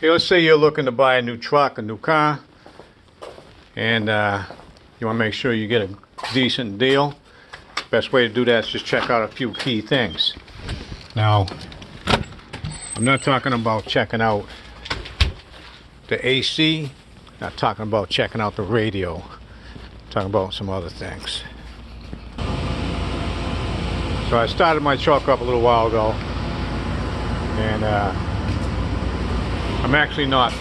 Hey, let's say you're looking to buy a new truck, a new car, and you want to make sure you get a decent deal. Best way to do that is just check out a few key things. Now, I'm not talking about checking out the AC, not talking about checking out the radio. I'm talking about some other things. So I started my truck up a little while ago, and I'm actually not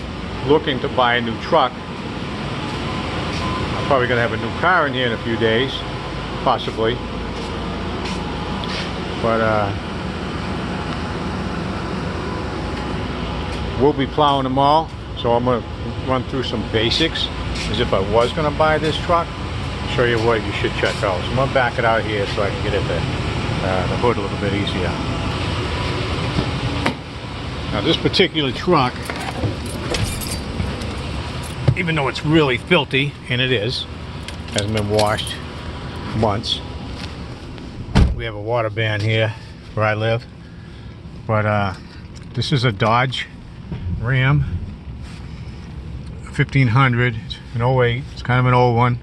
looking to buy a new truck. I'm probably going to have a new car in here in a few days, possibly. But we'll be plowing tomorrow, so I'm going to run through some basics as if I was going to buy this truck. Show you what you should check out. So I'm going to back it out here so I can get at the hood a little bit easier. Now this particular truck, even though it's really filthy, and it is, hasn't been washed months. We have a water ban here where I live, but this is a Dodge Ram 1500. It's an 08. It's kind of an old one,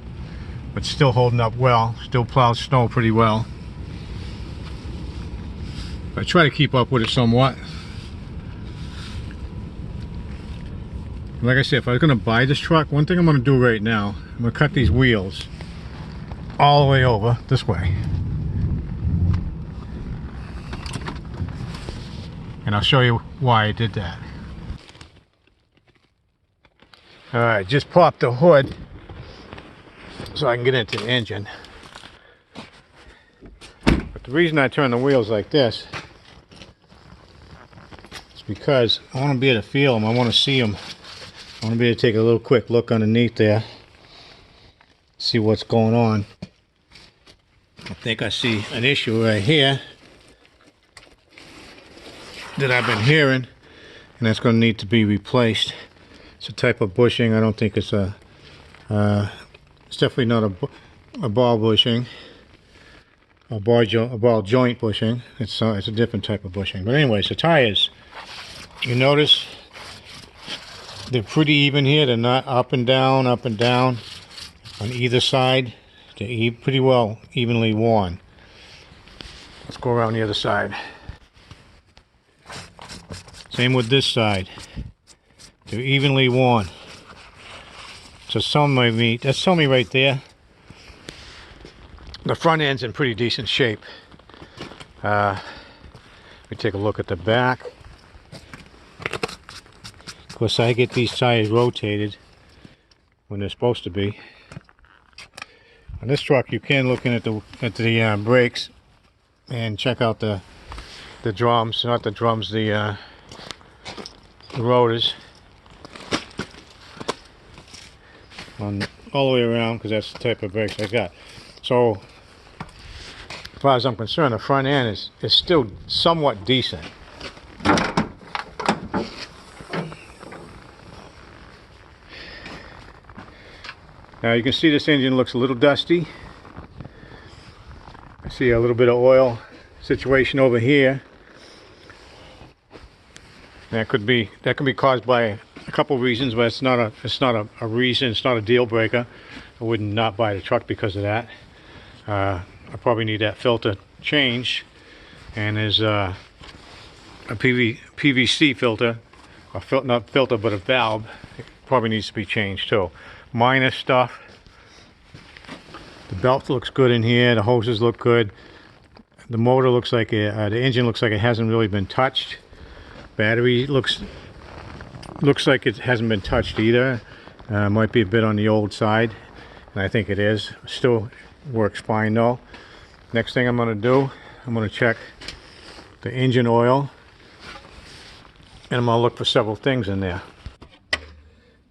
but still holding up well. Still plows snow pretty well. I try to keep up with it somewhat. Like I said, if I was going to buy this truck, one thing I'm going to do right now, I'm going to cut these wheels all the way over this way. And I'll show you why I did that. Alright, just popped the hood so I can get into the engine. But the reason I turn the wheels like this is because I want to be able to feel them. I want to see them. I want to be able to take a little quick look underneath there, see what's going on. I think I see an issue right here that I've been hearing, and that's going to need to be replaced. It's a type of bushing. I don't think it's it's definitely not a ball bushing, a ball joint bushing. It's a different type of bushing. But anyways, the tires, you notice they're pretty even here. They're not up and down on either side. They're pretty well evenly worn. Let's go around the other side. Same with this side. They're evenly worn. So that's telling me right there, the front end's in pretty decent shape. Let me take a look at the back. Of course, I get these tires rotated when they're supposed to be. On this truck, you can look in at the brakes and check out the drums, not the drums, the rotors, all the way around, because that's the type of brakes I got. So, as far as I'm concerned, the front end is still somewhat decent. Now you can see this engine looks a little dusty. I see a little bit of oil situation over here. That could be caused by a couple of reasons, but it's not a reason. It's not a deal breaker. I would not buy the truck because of that. I probably need that filter changed, and there's a PVC filter, not filter but a valve. It probably needs to be changed too. Minor stuff. The belt looks good in here. The hoses look good. The motor looks like the engine looks like it hasn't really been touched. Battery looks like it hasn't been touched either. Might be a bit on the old side, and I think it is. Still works fine though. Next thing I'm going to do, I'm going to check the engine oil, and I'm going to look for several things in there.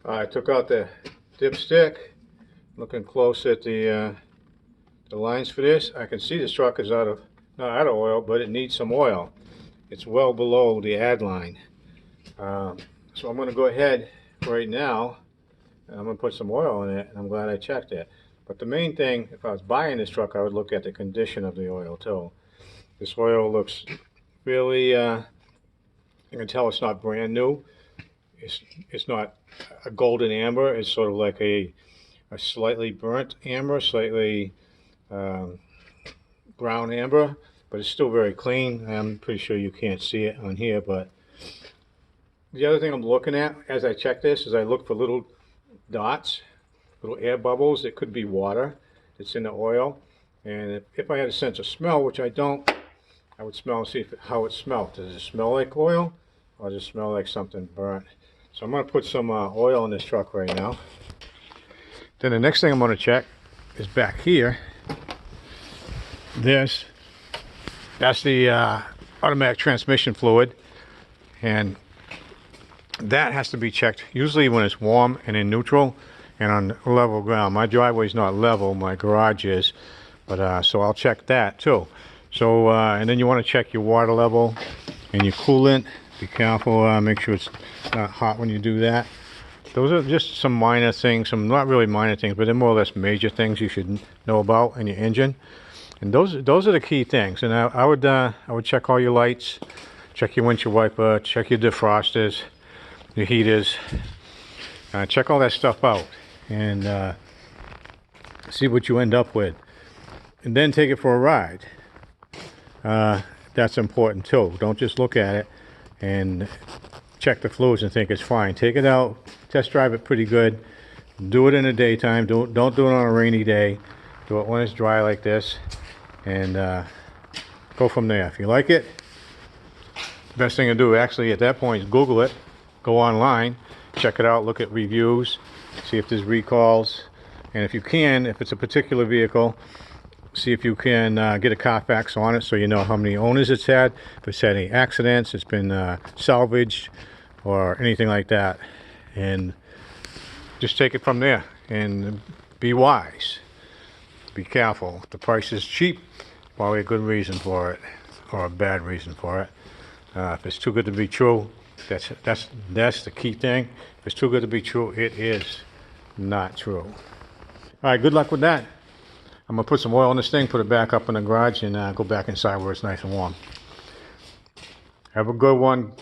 I took out the dipstick, looking close at the lines for this. I can see this truck is not out of oil, but it needs some oil. It's well below the add line. So I'm going to go ahead right now, and I'm going to put some oil in it, and I'm glad I checked it. But the main thing, if I was buying this truck, I would look at the condition of the oil too. This oil looks really, you can tell it's not brand new. it's not a golden amber. It's sort of like a slightly burnt amber, slightly brown amber, but it's still very clean. I'm pretty sure you can't see it on here, but the other thing I'm looking at as I check this is I look for little dots, little air bubbles. It could be water that's in the oil. And if I had a sense of smell, which I don't, I would smell and see how it smells. Does it smell like oil or does it smell like something burnt? So I'm going to put some oil in this truck right now. Then the next thing I'm going to check is back here. That's the automatic transmission fluid, and that has to be checked usually when it's warm and in neutral and on level ground. My driveway's not level, my garage is, but so I'll check that too. So and then you want to check your water level and your coolant. Be careful, make sure it's not hot when you do that. Those are just some minor things, some not really minor things, but they're more or less major things you should know about in your engine. And those are the key things. And I would check all your lights, check your windshield wiper, check your defrosters, your heaters, check all that stuff out, and see what you end up with. And then take it for a ride. That's important too. Don't just look at it and check the fluids and think it's fine. Take it out, test drive it pretty good. Do it in the daytime. Don't do it on a rainy day. Do it when it's dry like this, and go from there. If you like it, best thing to do actually at that point is Google it, go online, check it out, look at reviews, see if there's recalls, and if you can, if it's a particular vehicle, see if you can get a Carfax on it so you know how many owners it's had, if it's had any accidents, it's been salvaged, or anything like that. And just take it from there and be wise. Be careful. If the price is cheap, probably a good reason for it, or a bad reason for it. If it's too good to be true, that's the key thing. If it's too good to be true, it is not true. All right, good luck with that. I'm gonna put some oil on this thing, put it back up in the garage, and go back inside where it's nice and warm. Have a good one.